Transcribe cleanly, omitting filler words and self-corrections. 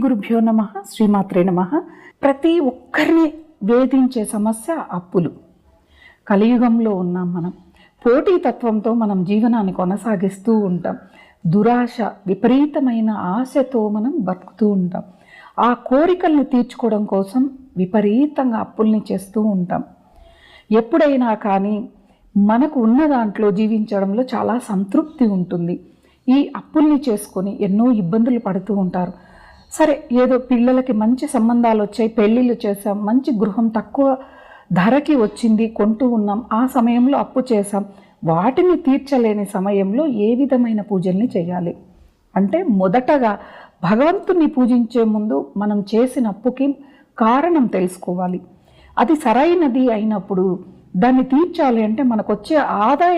గురుభ్యో నమః. శ్రీమాత్రే నమః. ప్రతి ఒక్కరిని వేధించే సమస్య అప్పులు. కలియుగంలో ఉన్నాం మనం. పోటీతత్వంతో మనం జీవనాన్ని కొనసాగిస్తూ ఉంటాం. దురాశ, విపరీతమైన ఆశతో మనం బతుకుతూ ఉంటాం. ఆ కోరికల్ని తీర్చుకోవడం కోసం విపరీతంగా అప్పుల్ని చేస్తూ ఉంటాం. ఎప్పుడైనా కానీ మనకు ఉన్న దాంట్లో జీవించడంలో చాలా సంతృప్తి ఉంటుంది. ఈ అప్పుల్ని చేసుకొని ఎన్నో ఇబ్బందులు పడుతూ ఉంటారు. సరే, ఏదో పిల్లలకి మంచి సంబంధాలు వచ్చాయి, పెళ్ళిళ్ళు చేసాం, మంచి గృహం తక్కువ ధరకి వచ్చింది, కొంటూ ఉన్నాం, ఆ సమయంలో అప్పు చేసాం. వాటిని తీర్చలేని సమయంలో ఏ విధమైన పూజల్ని చేయాలి అంటే, మొదటగా భగవంతుని పూజించే ముందు మనం చేసిన అప్పుకి కారణం తెలుసుకోవాలి. అది సరైనది అయినప్పుడు దాన్ని తీర్చాలి అంటే మనకు వచ్చే ఆదాయం